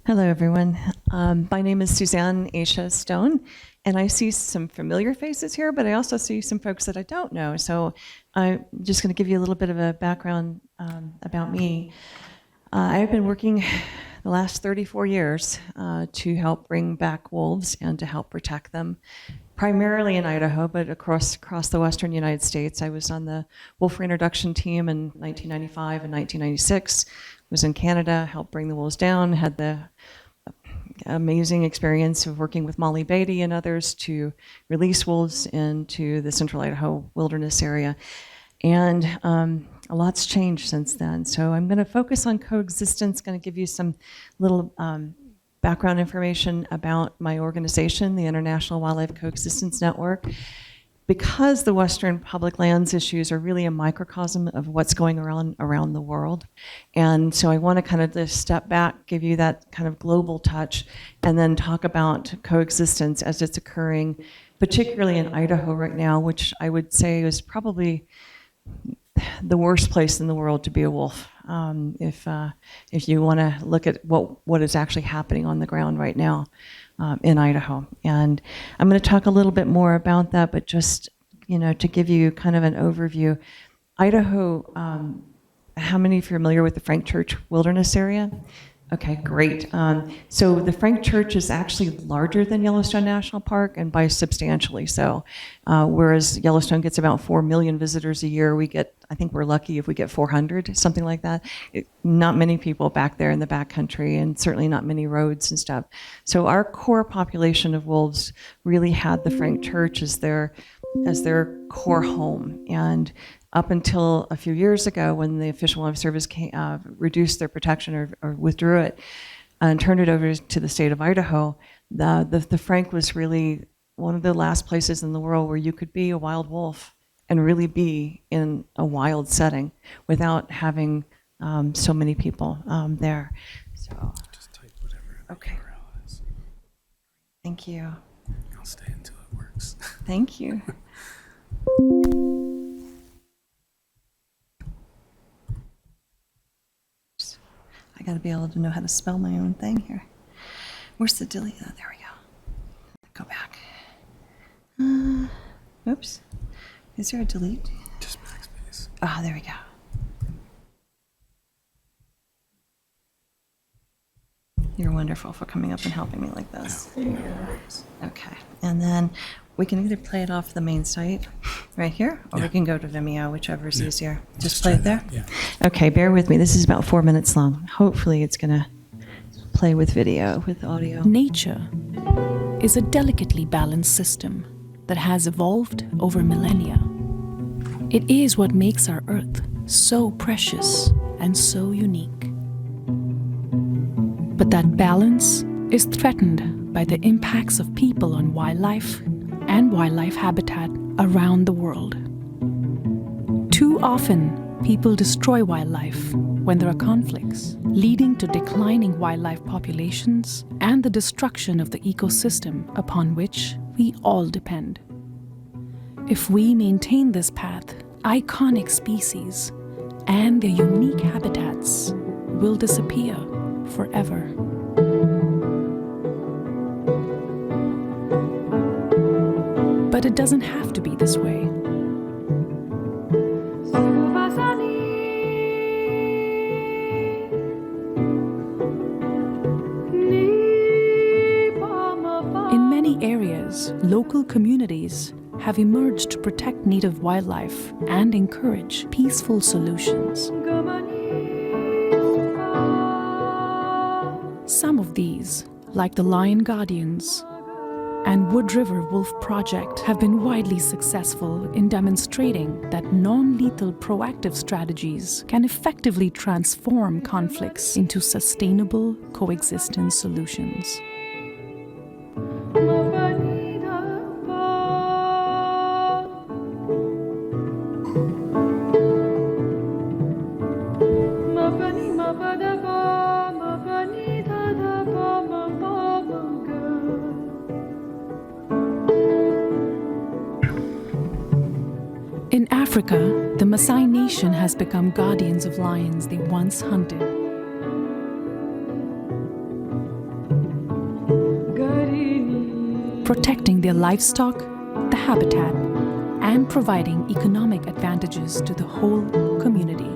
Hello, everyone. My name is Suzanne Asha Stone, and I see some familiar faces here, but I also see some folks that I don't know. So I'm just going to give you a little bit of a background about me. I've been working the last 34 years to help bring back wolves and to help protect them, primarily in Idaho, but across the western United States. I was on the wolf reintroduction team in 1995 and 1996. Was in Canada, helped bring the wolves down, had the amazing experience of working with Molly Beatty and others to release wolves into the central Idaho wilderness area. And a lot's changed since then. So I'm going to focus on coexistence, going to give you some little background information about my organization, the International Wildlife Coexistence Network. Because the Western public lands issues are really a microcosm of what's going around the world. And so I want to kind of just step back, give you that kind of global touch, and then talk about coexistence as it's occurring, particularly in Idaho right now, which I would say is probably the worst place in the world to be a wolf. If you want to look at what is actually happening on the ground right now. In Idaho. And I'm going to talk a little bit more about that, but just, to give you kind of an overview. Idaho, how many are familiar with the Frank Church Wilderness Area? Okay, great. So the Frank Church is actually larger than Yellowstone National Park, and by substantially so. Whereas Yellowstone gets about 4 million visitors a year, I think we're lucky if we get 400, something like that. Not many people back there in the backcountry, and certainly not many roads and stuff. So our core population of wolves really had the Frank Church as their core home. And up until a few years ago, when the Fish and Wildlife Service reduced their protection or withdrew it and turned it over to the state of Idaho, the Frank was really one of the last places in the world where you could be a wild wolf and really be in a wild setting without having so many people there. So, just type whatever okay. URL is. Thank you. I'll stay until it works. Thank you. I got to be able to know how to spell my own thing here. Where's the delete? Oh, there we go. Go back. Oops. Is there a delete? Just backspace. Ah, there we go. You're wonderful for coming up and helping me like this. No worries. Okay. And then we can either play it off the main site right here, or we can go to Vimeo, whichever is easier. Just play it there? Yeah. Okay, bear with me. This is about 4 minutes long. Hopefully it's going to play with video, with audio. Nature is a delicately balanced system that has evolved over millennia. It is what makes our Earth so precious and so unique. But that balance is threatened by the impacts of people on wildlife and wildlife habitat around the world. Too often, people destroy wildlife when there are conflicts, leading to declining wildlife populations and the destruction of the ecosystem upon which we all depend. If we maintain this path, iconic species and their unique habitats will disappear forever. But it doesn't have to be this way. In many areas, local communities have emerged to protect native wildlife and encourage peaceful solutions. Some of these, like the Lion Guardians and Wood River Wolf Project, have been widely successful in demonstrating that non-lethal proactive strategies can effectively transform conflicts into sustainable coexistence solutions. In Africa, the Maasai Nation has become guardians of lions they once hunted. protecting their livestock, the habitat, and providing economic advantages to the whole community.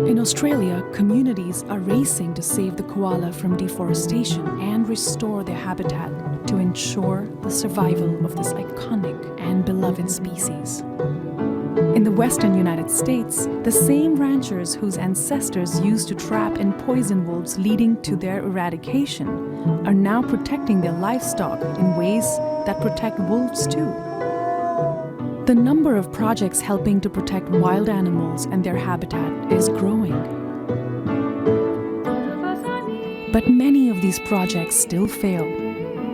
In Australia, communities are racing to save the koala from deforestation and restore their habitat to ensure the survival of this iconic and beloved species. In the western United States, the same ranchers whose ancestors used to trap and poison wolves leading to their eradication are now protecting their livestock in ways that protect wolves too. The number of projects helping to protect wild animals and their habitat is growing. But many of these projects still fail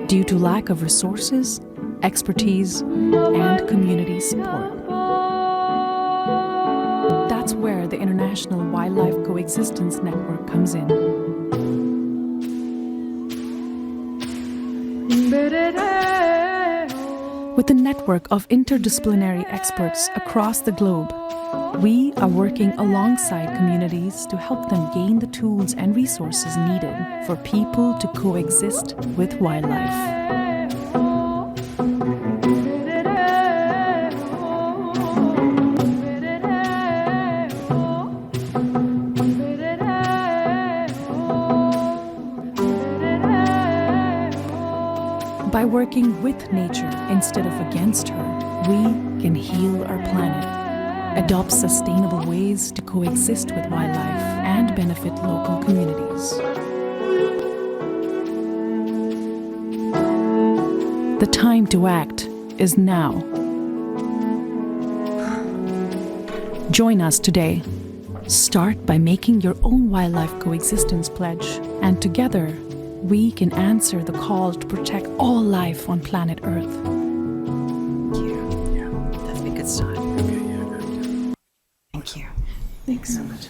due to lack of resources, expertise, and community support. That's where the International Wildlife Coexistence Network comes in. With a network of interdisciplinary experts across the globe, we are working alongside communities to help them gain the tools and resources needed for people to coexist with wildlife. By working with nature instead of against her, we can heal our planet, adopt sustainable ways to coexist with wildlife, and benefit local communities. The time to act is now. Join us today. Start by making your own wildlife coexistence pledge, and together, we can answer the call to protect all life on planet Earth. Thank you. Yeah. That's a good start. Okay, yeah, good. Thank you. Thanks so much.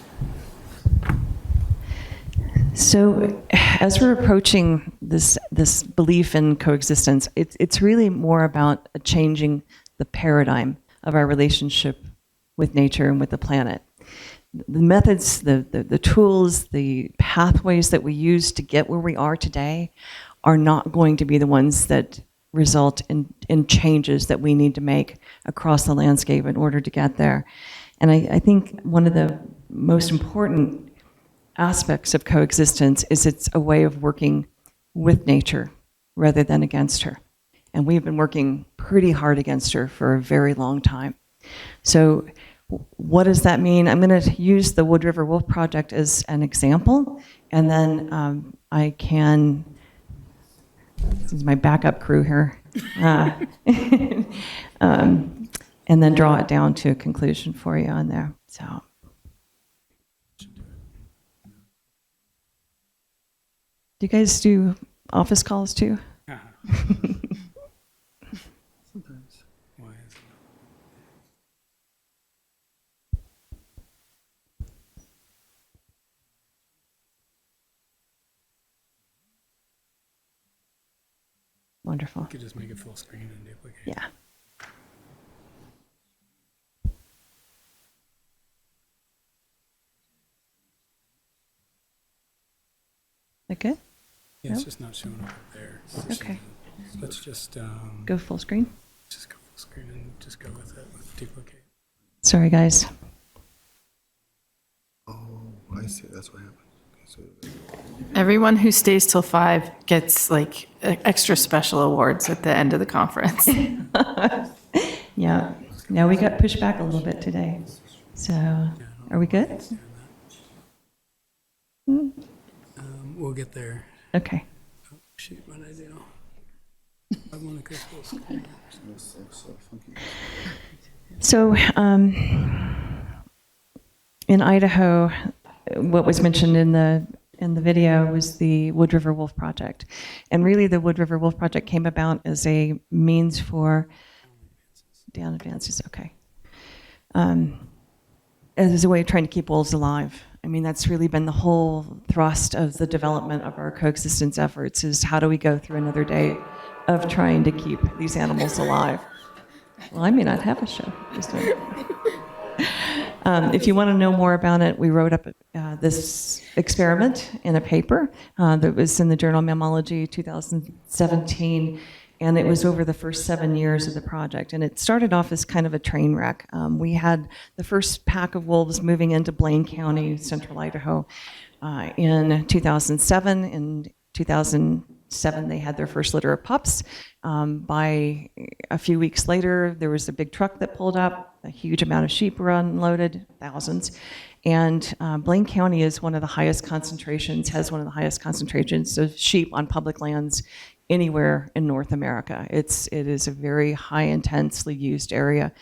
So, as we're approaching this belief in coexistence, it's really more about changing the paradigm of our relationship with nature and with the planet. The methods, the tools, the pathways that we use to get where we are today are not going to be the ones that result in changes that we need to make across the landscape in order to get there. And I think one of the most important aspects of coexistence is it's a way of working with nature rather than against her. And we've been working pretty hard against her for a very long time. So what does that mean? I'm going to use the Wood River Wolf Project as an example, and then I can, this is my backup crew here, and then draw it down to a conclusion for you on there. So, do you guys do office calls too? Sometimes. Why is it? Wonderful. You could just make it full screen and duplicate. Yeah. That good? Yeah, it's Nope. just not showing up there. Okay. Let's just Go full screen. just go full screen and just go with it with duplicate. Sorry, guys. Oh, I see. That's what happened. Okay, so Everyone who stays till 5 gets like extra special awards at the end of the conference. Yeah. Now we got pushed back a little bit today. So, are we good? We'll get there. Okay. Oh, shoot, what did I do? I want to go full screen. it's so funky. So, in Idaho, what was mentioned in the video was the Wood River Wolf Project, and really the Wood River Wolf Project came about as a means for down advances. Okay, as a way of trying to keep wolves alive. I mean, that's really been the whole thrust of the development of our coexistence efforts: is how do we go through another day of trying to keep these animals alive. Well, I may not have a show. Just If you want to know more about it, we wrote up this experiment in a paper that was in the journal Mammalogy 2017, and it was over the first 7 years of the project. And it started off as kind of a train wreck. We had the first pack of wolves moving into Blaine County, central Idaho, in 2007. In 2007, they had their first litter of pups. By a few weeks later, there was a big truck that pulled up. A huge amount of sheep were unloaded, thousands. And Blaine County is one of the highest concentrations, has one of the highest concentrations of sheep on public lands anywhere in North America. It is a very high intensely used area,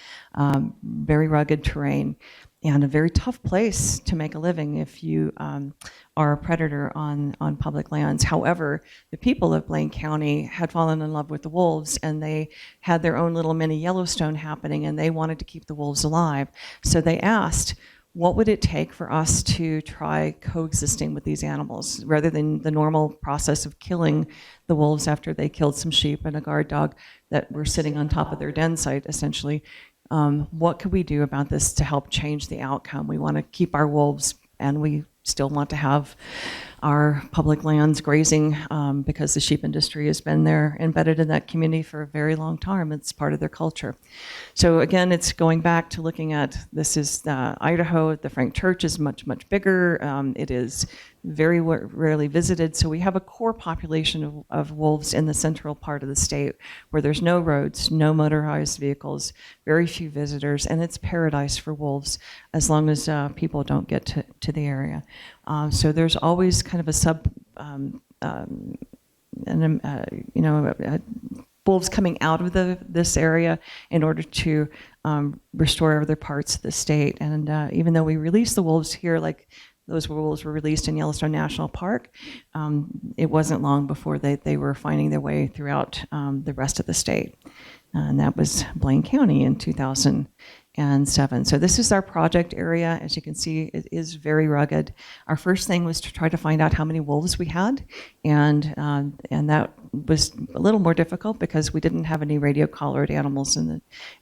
very rugged terrain, and a very tough place to make a living if you are a predator on public lands. However, the people of Blaine County had fallen in love with the wolves, and they had their own little mini Yellowstone happening, and they wanted to keep the wolves alive. So they asked, what would it take for us to try coexisting with these animals rather than the normal process of killing the wolves after they killed some sheep and a guard dog that were sitting on top of their den site, essentially? What could we do about this to help change the outcome? We want to keep our wolves, and we still want to have our public lands grazing because the sheep industry has been there embedded in that community for a very long time. It's part of their culture. So again, it's going back to looking at, this is Idaho. The Frank Church is much, much bigger. It is very rarely visited. So we have a core population of wolves in the central part of the state where there's no roads, no motorized vehicles, very few visitors, and it's paradise for wolves as long as people don't get to the area. So there's always kind of a wolves coming out of this area in order to restore other parts of the state. And even though we release the wolves here, like those wolves were released in Yellowstone National Park, it wasn't long before they were finding their way throughout the rest of the state. And that was Blaine County in 2007. So this is our project area. As you can see, it is very rugged. Our first thing was to try to find out how many wolves we had, and that was a little more difficult because we didn't have any radio-collared animals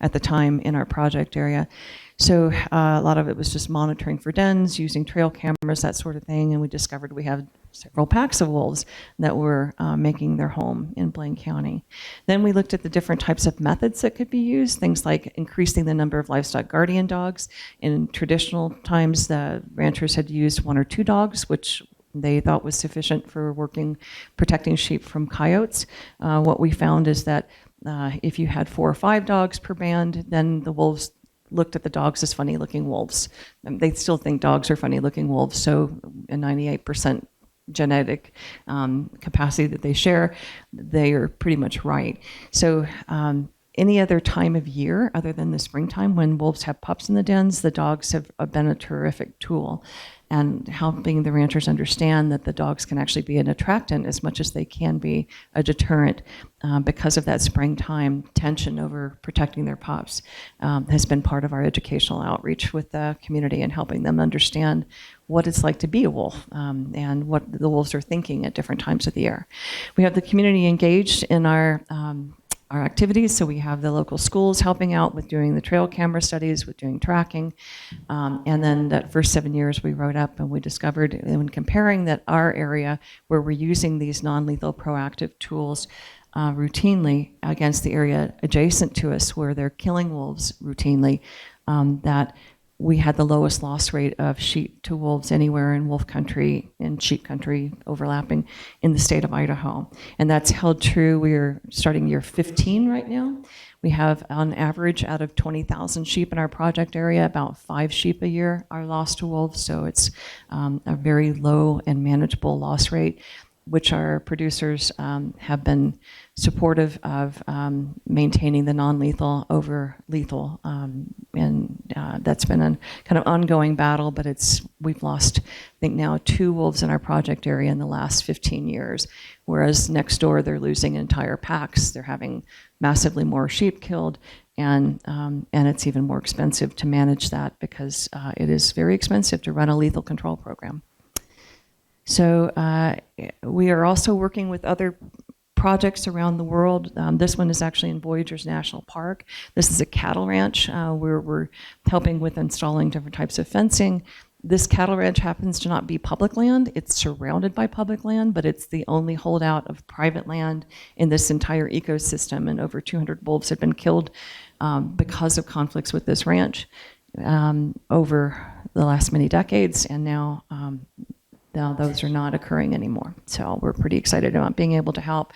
at the time in our project area. So a lot of it was just monitoring for dens, using trail cameras, that sort of thing, and we discovered we had several packs of wolves that were making their home in Blaine County. Then we looked at the different types of methods that could be used, things like increasing the number of livestock guardian dogs. In traditional times, the ranchers had used 1 or 2 dogs, which they thought was sufficient for protecting sheep from coyotes. What we found is that if you had 4 or 5 dogs per band, then the wolves looked at the dogs as funny-looking wolves. They still think dogs are funny-looking wolves, so a 98% genetic capacity that they share, they are pretty much right. So any other time of year other than the springtime when wolves have pups in the dens, the dogs have been a terrific tool, and helping the ranchers understand that the dogs can actually be an attractant as much as they can be a deterrent because of that springtime tension over protecting their pups has been part of our educational outreach with the community and helping them understand what it's like to be a wolf and what the wolves are thinking at different times of the year. We have the community engaged in our activities. So we have the local schools helping out with doing the trail camera studies, with doing tracking. And then that first 7 years we wrote up and we discovered when comparing that our area where we're using these non-lethal proactive tools routinely against the area adjacent to us where they're killing wolves routinely, that we had the lowest loss rate of sheep to wolves anywhere in wolf country and sheep country overlapping in the state of Idaho. And that's held true. We're starting year 15 right now. We have on average out of 20,000 sheep in our project area, about 5 sheep a year are lost to wolves. So it's a very low and manageable loss rate, which our producers have been supportive of maintaining the non-lethal over lethal. And that's been a kind of ongoing battle, but we've lost, I think now, 2 wolves in our project area in the last 15 years, whereas next door they're losing entire packs. They're having massively more sheep killed, and it's even more expensive to manage that because it is very expensive to run a lethal control program. So we are also working with other projects around the world. This one is actually in Voyageurs National Park. This is a cattle ranch where we're helping with installing different types of fencing. This cattle ranch happens to not be public land. It's surrounded by public land, but it's the only holdout of private land in this entire ecosystem. And over 200 wolves have been killed because of conflicts with this ranch over the last many decades. And now those are not occurring anymore. So we're pretty excited about being able to help.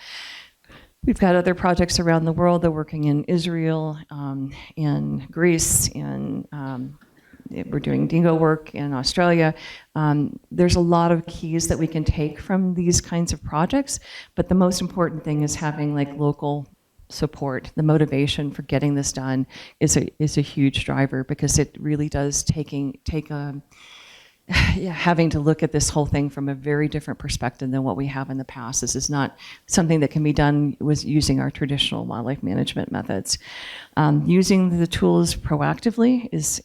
We've got other projects around the world. They're working in Israel, in Greece, we're doing dingo work in Australia. There's a lot of keys that we can take from these kinds of projects, but the most important thing is having like local support. The motivation for getting this done is a huge driver, because it really does having to look at this whole thing from a very different perspective than what we have in the past. This is not something that can be done with using our traditional wildlife management methods. Using the tools proactively is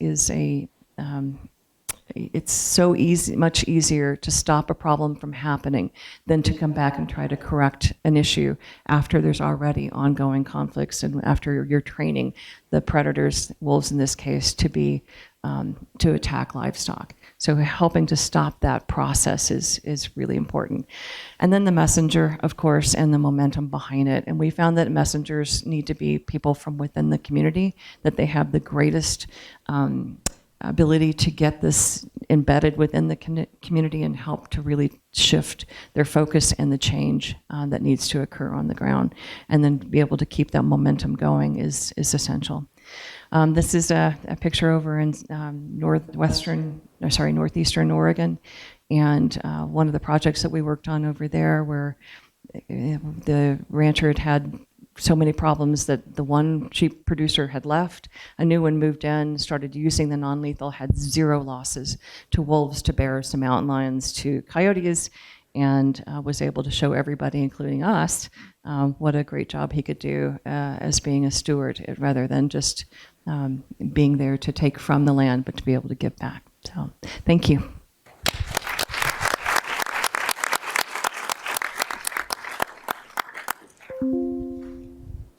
it's so easy, much easier to stop a problem from happening than to come back and try to correct an issue after there's already ongoing conflicts and after you're training the predators, wolves in this case, to attack livestock. So helping to stop that process is really important. And then the messenger, of course, and the momentum behind it. And we found that messengers need to be people from within the community, that they have the greatest ability to get this embedded within the community and help to really shift their focus and the change that needs to occur on the ground. And then be able to keep that momentum going is essential. This is a picture over in northeastern Oregon, and one of the projects that we worked on over there, where the rancher had so many problems that the one sheep producer had left, a new one moved in, started using the non-lethal, had zero losses to wolves, to bears, to mountain lions, to coyotes, and was able to show everybody, including us, what a great job he could do as being a steward, rather than just being there to take from the land, but to be able to give back. So thank you.